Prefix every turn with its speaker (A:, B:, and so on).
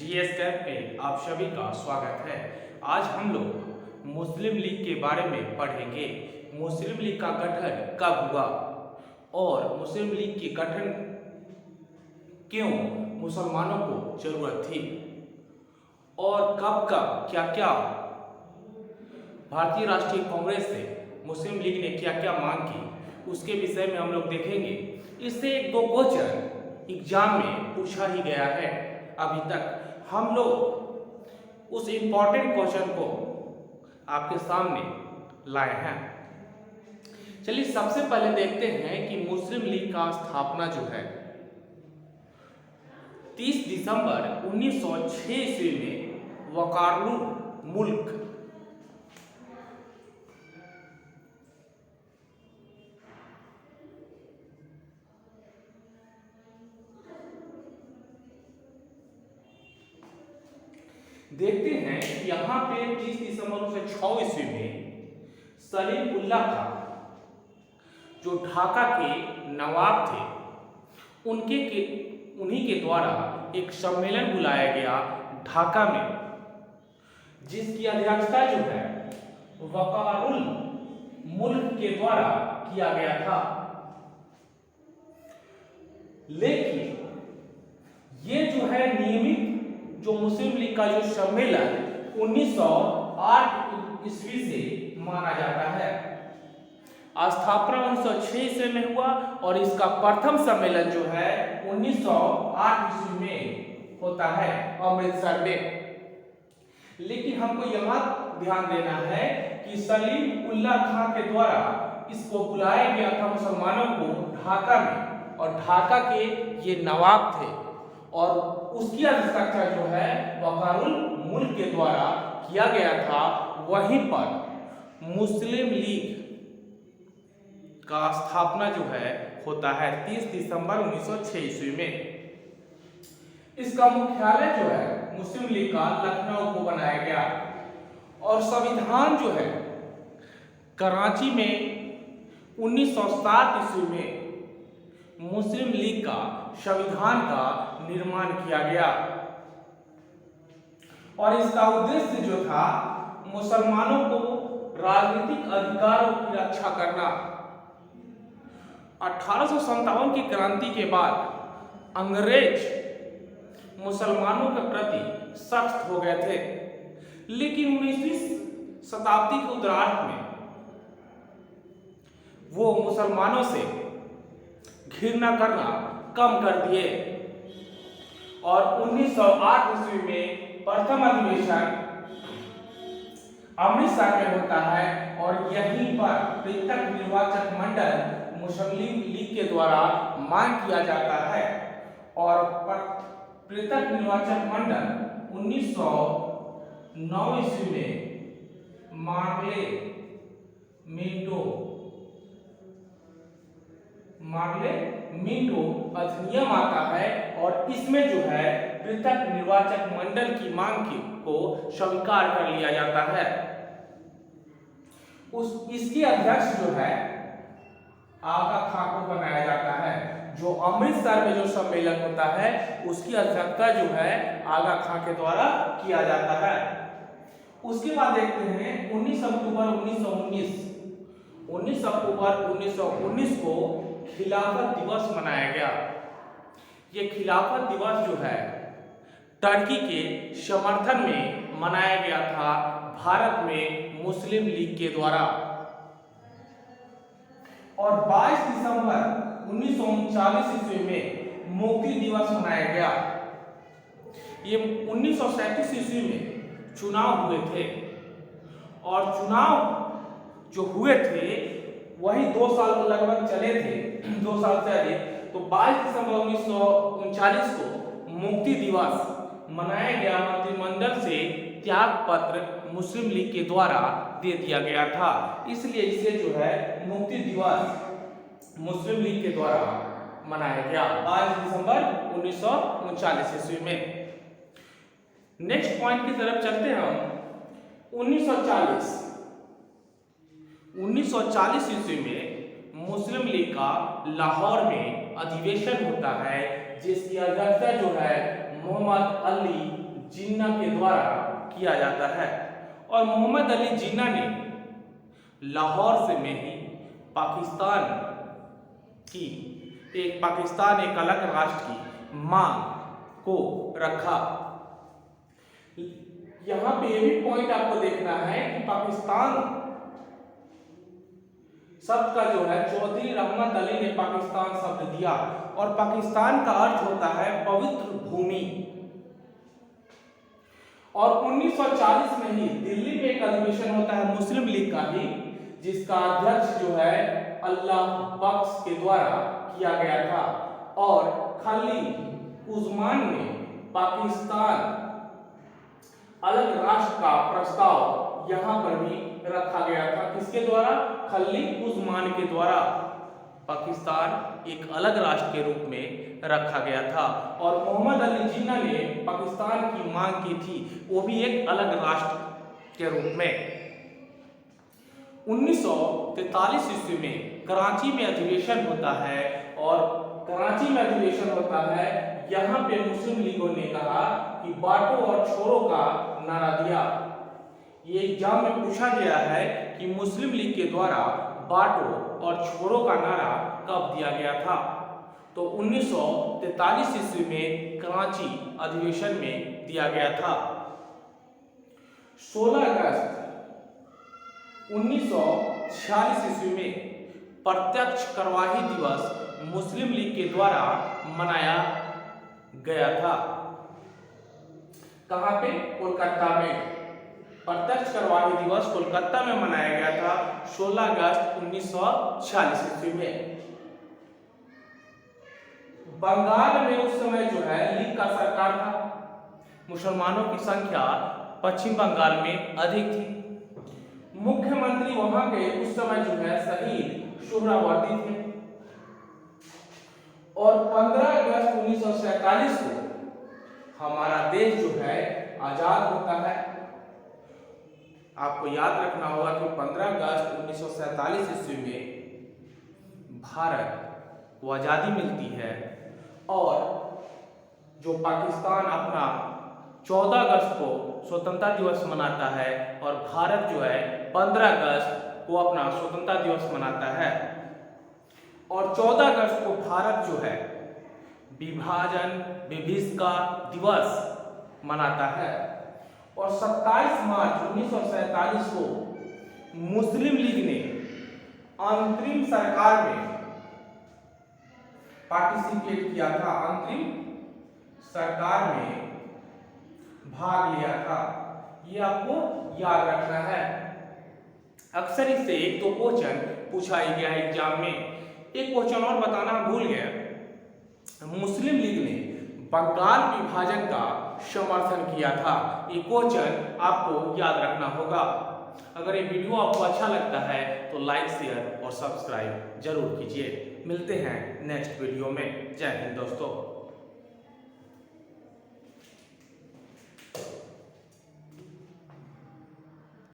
A: GS cap में आप सभी का स्वागत है। आज हम लोग मुस्लिम लीग के बारे में पढ़ेंगे। मुस्लिम लीग का गठन कब हुआ और मुस्लिम लीग के गठन क्यों मुसलमानों को जरूरत थी और कब कब क्या क्या भारतीय राष्ट्रीय कांग्रेस से मुस्लिम लीग ने क्या क्या मांग की, उसके विषय में हम लोग देखेंगे। इससे एक दो क्वेश्चन एग्जाम में पूछा ही गया है। अभी तक हम लोग उस इंपॉर्टेंट क्वेश्चन को आपके सामने लाए हैं। चलिए सबसे पहले देखते हैं कि मुस्लिम लीग का स्थापना जो है 30 दिसंबर 1906 ईस्वी में वकारउल मुल्क देखते हैं कि यहाँ पे 30 दिसंबर 1906 ईस्वी में सलीम उल्लाह खां जो ढाका के नवाब थे उन्हीं के द्वारा एक सम्मेलन बुलाया गया ढाका में, जिसकी अध्यक्षता जो है वकारउल मुल्क के द्वारा किया गया था। लेकिन ये जो है नियमित जो मुस्लिम लीग का जो सम्मेलन 1908 ईस्वी से माना जाता है। स्थापना 1906 ईस्वी में हुआ और इसका प्रथम सम्मेलन जो है 1908 ईस्वी में होता है अमृतसर में। लेकिन हमको यहाँ ध्यान देना है कि सलीम उल्लाह खां के द्वारा इसको बुलाया गया था मुसलमानों को ढाका में, और ढाका के ये नवाब थे और उसकी अध्यक्षता जो है वकारउल मुल्क के द्वारा किया गया था। वहीं पर मुस्लिम लीग का स्थापना जो है होता है 30 दिसंबर 1906 ईस्वी में। इसका मुख्यालय जो है मुस्लिम लीग का लखनऊ को बनाया गया और संविधान जो है कराची में 1907 ईस्वी में मुस्लिम लीग का संविधान का निर्माण किया गया और इसका उद्देश्य जो था मुसलमानों को राजनीतिक अधिकारों की रक्षा करना। 1857 की क्रांति के बाद अंग्रेज मुसलमानों के प्रति सख्त हो गए थे, लेकिन 19वीं शताब्दी के उत्तरार्ध में वो मुसलमानों से घृणा करना कम कर दिए और 1908 ईस्वी में प्रथम अधिवेशन अमृतसर में होता है और यहीं पर पृथक निर्वाचक मंडल मुस्लिम लीग के द्वारा मांग किया जाता है और पृथक निर्वाचक मंडल 1909 ईस्वी में मार्ले मिंटो अधिनियम आता है और इसमें जो है पृथक निर्वाचक मंडल की मांग को स्वीकार कर लिया जाता है। इसके अध्यक्ष जो है आगा खां को बनाया जाता है। जो अमृतसर में जो सम्मेलन होता है उसकी अध्यक्षता जो है आगा खां के द्वारा किया जाता है। उसके बाद देखते हैं 19 अक्टूबर 1919 को खिलाफत दिवस मनाया गया। ये खिलाफत दिवस जो है टर्की के समर्थन में मनाया गया था भारत में मुस्लिम लीग के द्वारा। और 22 दिसंबर 1939 ईस्वी में मुक्ति दिवस मनाया गया। ये 1937 ईस्वी में चुनाव हुए थे और चुनाव जो हुए थे वही 2 साल लगभग चले थे, 2 साल से अधिक। तो 22 दिसंबर 1939 को मुक्ति दिवस मनाया गया। मंत्रिमंडल से त्याग पत्र मुस्लिम लीग के द्वारा दे दिया गया था, इसलिए इसे जो है मुक्ति दिवस मुस्लिम लीग के द्वारा मनाया गया 22 दिसंबर 1939 ईस्वी में। नेक्स्ट पॉइंट की तरफ चलते हैं हम। 1940 ईस्वी में मुस्लिम लीग का लाहौर में अधिवेशन होता है, जिसकी अध्यक्षता जो है मोहम्मद अली जिन्ना के द्वारा किया जाता है। और मोहम्मद अली जिन्ना ने लाहौर से में ही पाकिस्तान एक अलग राष्ट्र की मांग को रखा। यहां पे ये भी पॉइंट आपको देखना है कि पाकिस्तान शब्द का जो है चौधरी रहमत अली ने पाकिस्तान शब्द दिया, और पाकिस्तान का अर्थ होता है पवित्र भूमि। और 1940 में ही दिल्ली में एक अधिवेशन होता है मुस्लिम लीग का ही, जिसका अध्यक्ष जो है अल्लाह बख्श के द्वारा किया गया था। और खलील उस्मान ने पाकिस्तान अलग राष्ट्र का प्रस्ताव यहां पर भी रखा गया था। किसके द्वारा? खलील उस्मान के द्वारा पाकिस्तान एक अलग राष्ट्र के रूप में रखा गया था। और मोहम्मद अली जिन्ना ने पाकिस्तान की मांग की थी, वो भी एक अलग राष्ट्र के रूप में। 1943 ईस्वी में कराची में अधिवेशन होता है, और कराची में अधिवेशन होता है, यहाँ पे मुस्लिम लीगों ने कहा कि बांटो और छोड़ो का नारा दिया। ये एग्जाम में पूछा गया है कि मुस्लिम लीग के द्वारा बांटो और छोड़ो का नारा कब दिया गया था? तो 1943 ईस्वी में कराची अधिवेशन में दिया गया था। 16 अगस्त 1946 ईस्वी में प्रत्यक्ष कार्यवाही दिवस मुस्लिम लीग के द्वारा मनाया गया था। कहां पे? कोलकाता में। प्रत्यक्ष कार्यवाही दिवस कोलकाता में मनाया गया था 16 अगस्त 1946 ईस्वी में। बंगाल में उस समय जो है लीग का सरकार था। मुसलमानों की संख्या पश्चिम बंगाल में अधिक थी। मुख्यमंत्री वहां के उस समय जो है शहीद सुहरावर्दी थे। और 15 अगस्त 1947 को हमारा देश जो है आजाद होता है। आपको याद रखना होगा कि 15 अगस्त 1947 ईस्वी में भारत को आजादी मिलती है, और जो पाकिस्तान अपना 14 अगस्त को स्वतंत्रता दिवस मनाता है, और भारत जो है 15 अगस्त को अपना स्वतंत्रता दिवस मनाता है। और 14 अगस्त को भारत जो है विभाजन विभीषका दिवस मनाता है। और 27 मार्च 1947 को मुस्लिम लीग ने अंतरिम सरकार में पार्टिसिपेट किया था, अंतरिम सरकार में भाग लिया था। ये आपको याद रखना है। अक्सर इससे एक तो क्वेश्चन पूछा ही गया है एग्जाम में। एक क्वेश्चन और बताना भूल गया, मुस्लिम लीग ने बंगाल विभाजन का समर्थन किया था। ये क्वेश्चन आपको याद रखना होगा। अगर ये वीडियो आपको अच्छा लगता है तो लाइक, शेयर और सब्सक्राइब जरूर कीजिए। मिलते हैं नेक्स्ट वीडियो में। जय हिंद दोस्तों।